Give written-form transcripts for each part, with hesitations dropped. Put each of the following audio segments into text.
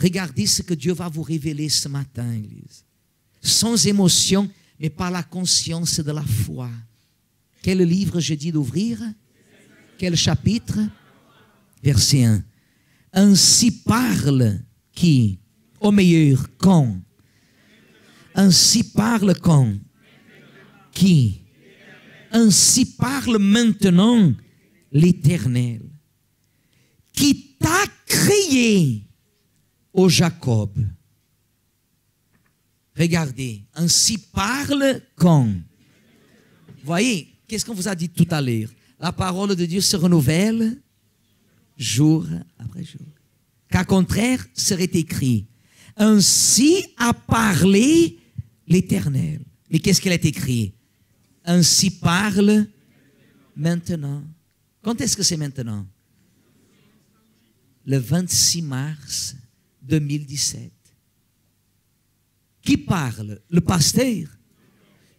Regardez ce que Dieu va vous révéler ce matin, Église. Sans émotion, mais par la conscience de la foi. Quel livre je dis d'ouvrir? Quel chapitre? Verset 1. Ainsi parle qui? Au meilleur, quand? Ainsi parle quand? Qui? Ainsi parle maintenant l'Éternel, qui t'a créé, ô Jacob. Regardez, ainsi parle quand? Voyez, qu'est-ce qu'on vous a dit tout à l'heure? La parole de Dieu se renouvelle jour après jour. Qu'à contraire, serait écrit, ainsi a parlé l'Éternel. Mais qu'est-ce qu'il est écrit? Ainsi parle maintenant. Quand est-ce que c'est maintenant? Le 26 mars 2017. Qui parle? Le pasteur?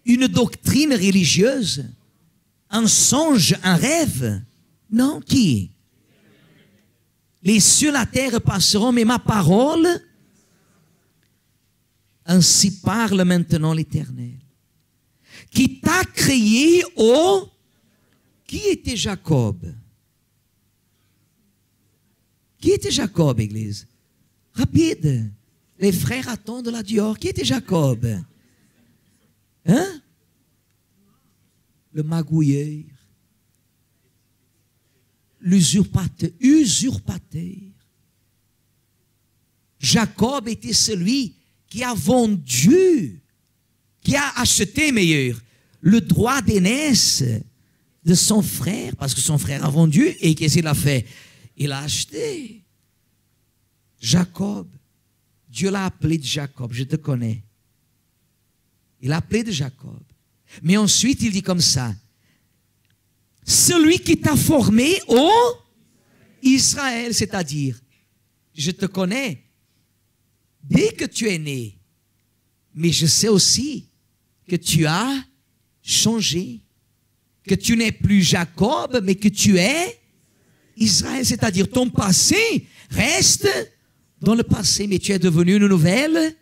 Une doctrine religieuse? Un songe, un rêve? Non, qui? Les cieux, la terre passeront, mais ma parole, ainsi parle maintenant l'Éternel, qui t'a créé au... Qui était Jacob? Qui était Jacob, Église? Rapide. Les frères attendent là dehors. Qui était Jacob? Hein? Le magouilleur. L'usurpateur. Jacob était celui qui a vendu, qui a acheté, meilleur, le droit d'aînesse de son frère, parce que son frère a vendu, et qu'est-ce qu'il a fait? Il a acheté. Jacob, Dieu l'a appelé de Jacob, je te connais. Il l'a appelé de Jacob. Mais ensuite, il dit comme ça, celui qui t'a formé au Israël, c'est-à-dire, je te connais dès que tu es né, mais je sais aussi que tu as changé, que tu n'es plus Jacob, mais que tu es Israël, c'est-à-dire ton passé reste dans le passé, mais tu es devenu une nouvelle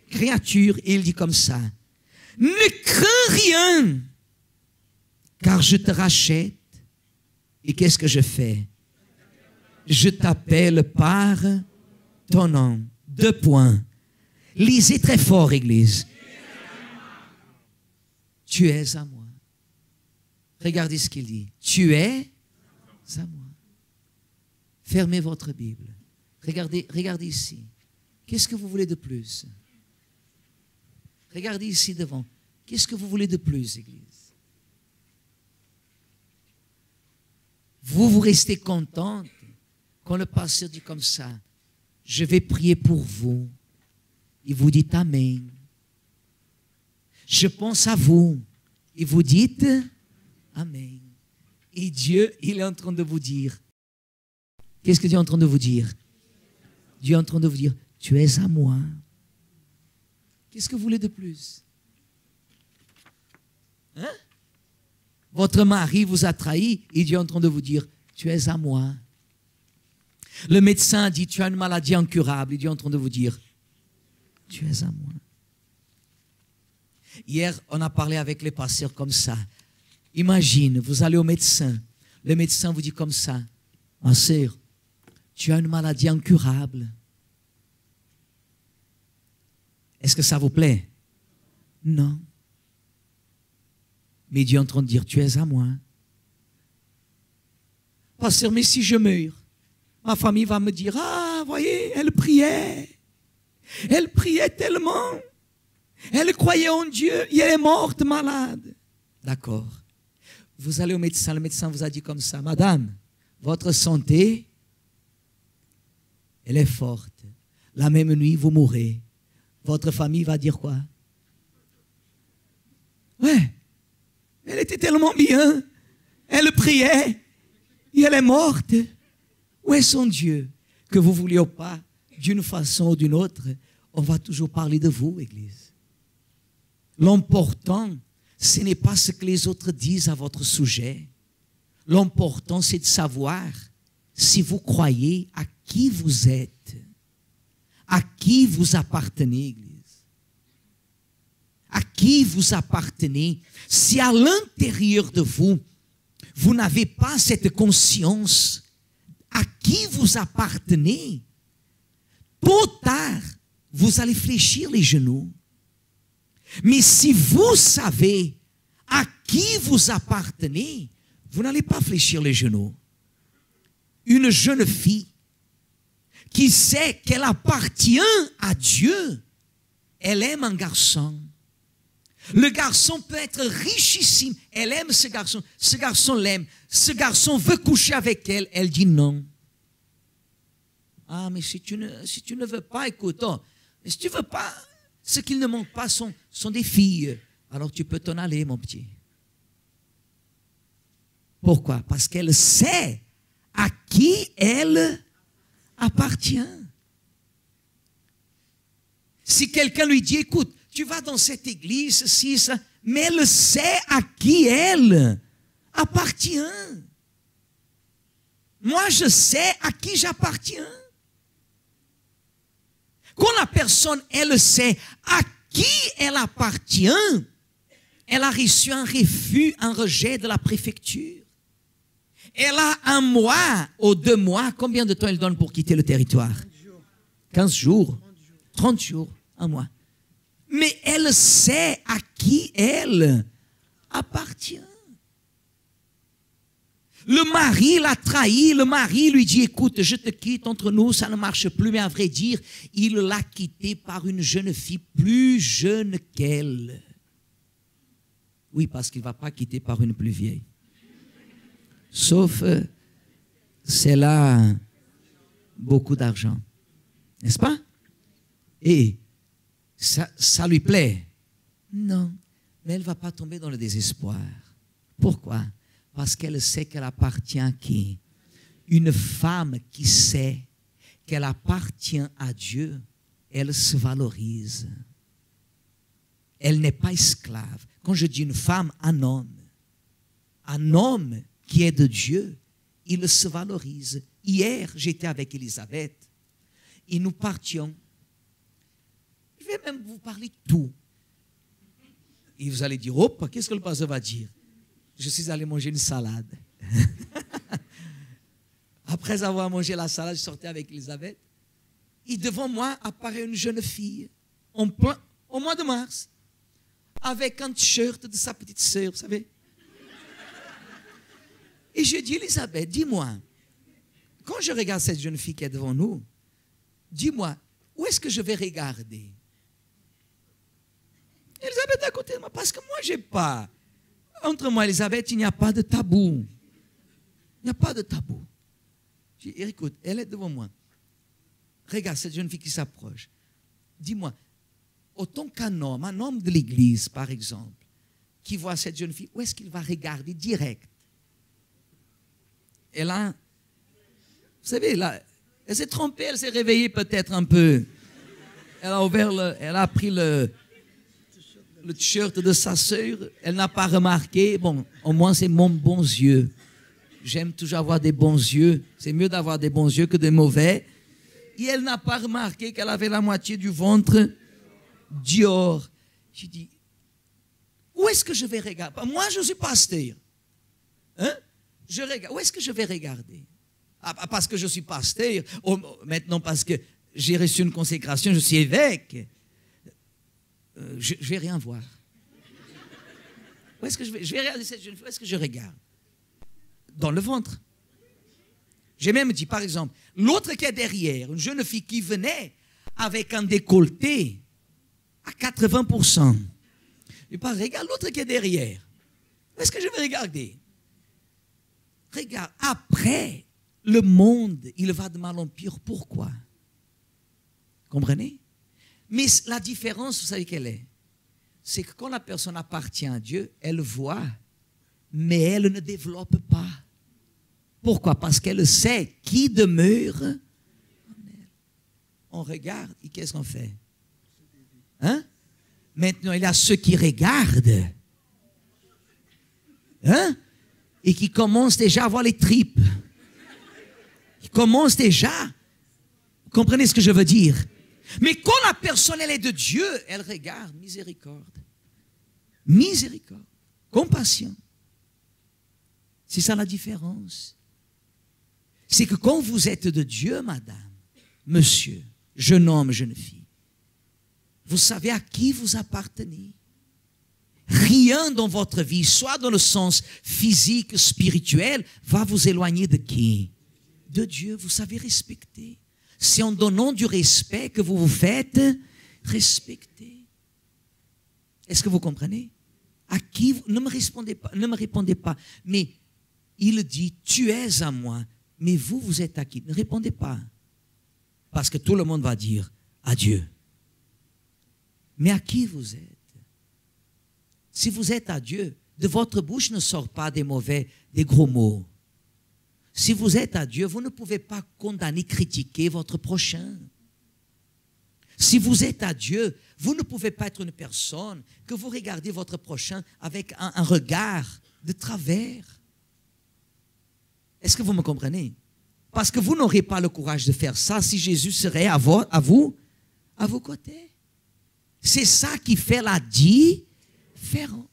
créature. Et il dit comme ça, ne crains rien, car je te rachète. Et qu'est-ce que je fais? Je t'appelle par ton nom. 2 points. Lisez très fort, Église. Tu es à moi. Regardez ce qu'il dit. Tu es à moi. Fermez votre Bible. Regardez ici. Qu'est-ce que vous voulez de plus? Regardez ici devant. Qu'est-ce que vous voulez de plus, Église? Vous restez contente quand le pasteur dit comme ça, je vais prier pour vous. Et vous dites Amen. Je pense à vous. Et vous dites Amen. Et Dieu, il est en train de vous dire. Qu'est-ce que Dieu est en train de vous dire? Dieu est en train de vous dire, tu es à moi. Qu'est-ce que vous voulez de plus? Hein? Votre mari vous a trahi et Dieu est en train de vous dire, tu es à moi. Le médecin dit, tu as une maladie incurable et Dieu est en train de vous dire, tu es à moi. Hier, on a parlé avec les pasteurs comme ça. Imagine, vous allez au médecin. Le médecin vous dit comme ça, ma sœur, tu as une maladie incurable. Est-ce que ça vous plaît? Non. Mais Dieu est en train de dire, tu es à moi. Pasteur, mais si je meurs, ma famille va me dire, ah, voyez, elle priait. Elle priait tellement. Elle croyait en Dieu et elle est morte malade. D'accord. Vous allez au médecin, le médecin vous a dit comme ça, madame, votre santé, elle est forte. La même nuit, vous mourrez. Votre famille va dire quoi? Ouais, elle était tellement bien. Elle priait et elle est morte. Où est son Dieu? Que vous vouliez ou pas, d'une façon ou d'une autre, on va toujours parler de vous, Église. L'important, ce n'est pas ce que les autres disent à votre sujet. L'important, c'est de savoir si vous croyez à qui vous êtes, à qui vous appartenez, Église? À qui vous appartenez? Si à l'intérieur de vous, vous n'avez pas cette conscience à qui vous appartenez, tôt ou tard, vous allez fléchir les genoux. Mais si vous savez à qui vous appartenez, vous n'allez pas fléchir les genoux. Une jeune fille qui sait qu'elle appartient à Dieu, elle aime un garçon. Le garçon peut être richissime. Elle aime ce garçon l'aime. Ce garçon veut coucher avec elle. Elle dit non. Ah, mais si tu ne veux pas, écoute, oh, si tu ne veux pas, ce qu'il ne manque pas sont des filles. Alors tu peux t'en aller, mon petit. Pourquoi? Parce qu'elle sait à qui elle appartient. Si quelqu'un lui dit, écoute, tu vas dans cette église, ceci, ça, mais elle sait à qui elle appartient. Moi, je sais à qui j'appartiens. Quand la personne, elle sait à qui elle appartient, elle a reçu un refus, un rejet de la préfecture. Elle a 1 mois ou 2 mois. Combien de temps elle donne pour quitter le territoire? 15 jours, 30 jours, 1 mois. Mais elle sait à qui elle appartient. Le mari l'a trahi, le mari lui dit, écoute, je te quitte, entre nous, ça ne marche plus. Mais à vrai dire, il l'a quittée par une jeune fille plus jeune qu'elle. Oui, parce qu'il ne va pas quitter par une plus vieille. Sauf, c'est là beaucoup d'argent. N'est-ce pas? Et ça lui plaît? Non, mais elle ne va pas tomber dans le désespoir. Pourquoi? Parce qu'elle sait qu'elle appartient à qui? Une femme qui sait qu'elle appartient à Dieu, elle se valorise. Elle n'est pas esclave. Quand je dis une femme, un homme qui est de Dieu, il se valorise. Hier, j'étais avec Elisabeth et nous partions. Je vais même vous parler de tout. Et vous allez dire, hop, qu'est-ce que le pasteur va dire? Je suis allé manger une salade. Après avoir mangé la salade, je sortais avec Elisabeth. Et devant moi apparaît une jeune fille, au mois de mars, avec un t-shirt de sa petite sœur, vous savez. Et je dis, Elisabeth, dis-moi, quand je regarde cette jeune fille qui est devant nous, dis-moi, où est-ce que je vais regarder? Elisabeth est à côté de moi, parce que moi, je n'ai pas. Entre moi et Elisabeth, il n'y a pas de tabou. Il n'y a pas de tabou. Je dis, écoute, elle est devant moi. Regarde cette jeune fille qui s'approche. Dis-moi, autant qu'un homme de l'église, par exemple, qui voit cette jeune fille, où est-ce qu'il va regarder direct? Elle a, vous savez, là, elle s'est trompée, elle s'est réveillée peut-être un peu. Elle a pris le t-shirt de sa sœur, elle n'a pas remarqué. Bon, au moins c'est mon bon yeux. J'aime toujours avoir des bons yeux. C'est mieux d'avoir des bons yeux que des mauvais. Et elle n'a pas remarqué qu'elle avait la moitié du ventre dehors. J'ai dit, où est-ce que je vais regarder? Moi, je suis pasteur. Hein? Je regarde. Où est-ce que je vais regarder? Parce que je suis pasteur. Maintenant, parce que j'ai reçu une consécration, je suis évêque. Je ne vais rien voir. Où est-ce que je vais regarder cette jeune fille? Où est-ce que je regarde? Dans le ventre. J'ai même dit, par exemple, l'autre qui est derrière, une jeune fille qui venait avec un décolleté à 80%. Je dis, regarde l'autre qui est derrière. Où est-ce que je vais regarder? Regarde, après, le monde, il va de mal en pire. Pourquoi? Comprenez? Mais la différence, vous savez quelle est? C'est que quand la personne appartient à Dieu, elle voit, mais elle ne développe pas. Pourquoi? Parce qu'elle sait qui demeure en elle. On regarde et qu'est-ce qu'on fait? Hein? Maintenant, il y a ceux qui regardent. Hein? Et qui commencent déjà à avoir les tripes. Ils commencent déjà. Vous comprenez ce que je veux dire? Mais quand la personne, elle est de Dieu, elle regarde miséricorde. Miséricorde. Compassion. C'est ça la différence. C'est que quand vous êtes de Dieu, madame, monsieur, jeune homme, jeune fille, vous savez à qui vous appartenez. Rien dans votre vie, soit dans le sens physique, spirituel, va vous éloigner de qui? De Dieu. Vous savez respecter. C'est en donnant du respect que vous vous faites respecter. Est-ce que vous comprenez? À qui vous, ne me répondez pas. Mais il dit, tu es à moi. Mais vous, vous êtes à qui? Ne répondez pas. Parce que tout le monde va dire, à Dieu. Mais à qui vous êtes? Si vous êtes à Dieu, de votre bouche ne sort pas des gros mots. Si vous êtes à Dieu, vous ne pouvez pas condamner, critiquer votre prochain. Si vous êtes à Dieu, vous ne pouvez pas être une personne que vous regardez votre prochain avec un regard de travers. Est-ce que vous me comprenez? Parce que vous n'aurez pas le courage de faire ça si Jésus serait à vos côtés. C'est ça qui fait la différence.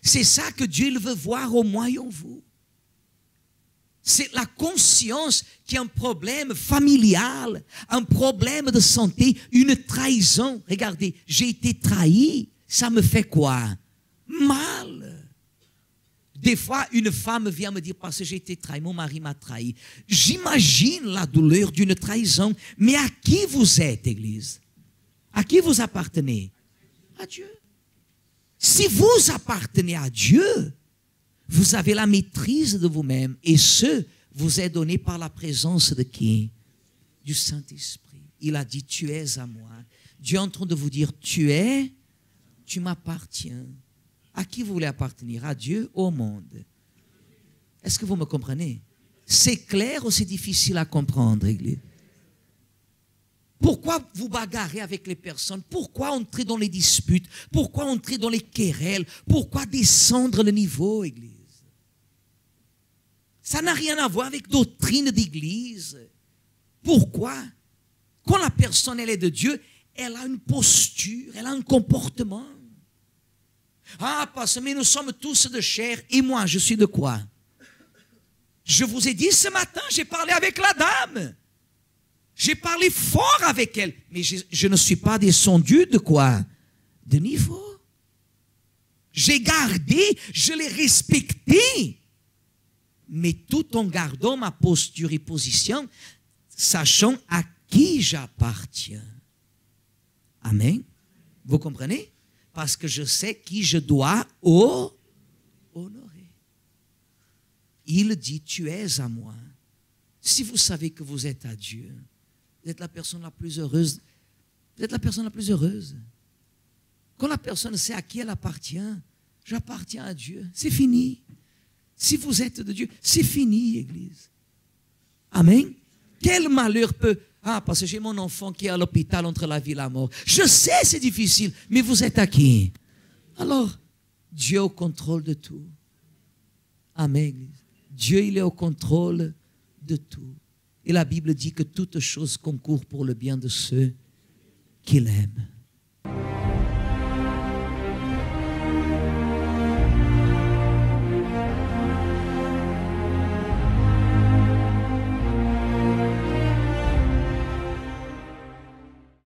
C'est ça que Dieu veut voir au moins en vous. C'est la conscience qu'il y a un problème familial, un problème de santé, une trahison. Regardez, j'ai été trahi, ça me fait quoi? Mal. Des fois, une femme vient me dire, parce que j'ai été trahi, mon mari m'a trahi. J'imagine la douleur d'une trahison. Mais à qui vous êtes, Église? À qui vous appartenez? À Dieu. Si vous appartenez à Dieu, vous avez la maîtrise de vous-même. Et ce, vous est donné par la présence de qui? Du Saint-Esprit. Il a dit, tu es à moi. Dieu est en train de vous dire, tu m'appartiens. À qui vous voulez appartenir? À Dieu ou au monde? Est-ce que vous me comprenez? C'est clair ou c'est difficile à comprendre, Église? Pourquoi vous bagarrez avec les personnes? Pourquoi entrer dans les disputes? Pourquoi entrer dans les querelles? Pourquoi descendre le niveau, Église? Ça n'a rien à voir avec doctrine d'Église. Pourquoi? Quand la personne elle est de Dieu, elle a une posture, elle a un comportement. Ah, parce que nous sommes tous de chair et moi, je suis de quoi? Je vous ai dit ce matin, j'ai parlé avec la dame. J'ai parlé fort avec elle, mais je ne suis pas descendu de quoi? De niveau. J'ai gardé, je l'ai respecté, mais tout en gardant ma posture et position, sachant à qui j'appartiens. Amen. Vous comprenez? Parce que je sais qui je dois honorer. Il dit, tu es à moi. Si vous savez que vous êtes à Dieu, vous êtes la personne la plus heureuse. Vous êtes la personne la plus heureuse. Quand la personne sait à qui elle appartient, j'appartiens à Dieu. C'est fini. Si vous êtes de Dieu, c'est fini, Église. Amen. Quel malheur peut... Ah, parce que j'ai mon enfant qui est à l'hôpital entre la vie et la mort. Je sais, c'est difficile, mais vous êtes à qui? Alors, Dieu est au contrôle de tout. Amen, Église. Dieu, il est au contrôle de tout. Et la Bible dit que toute chose concourt pour le bien de ceux qui l'aiment.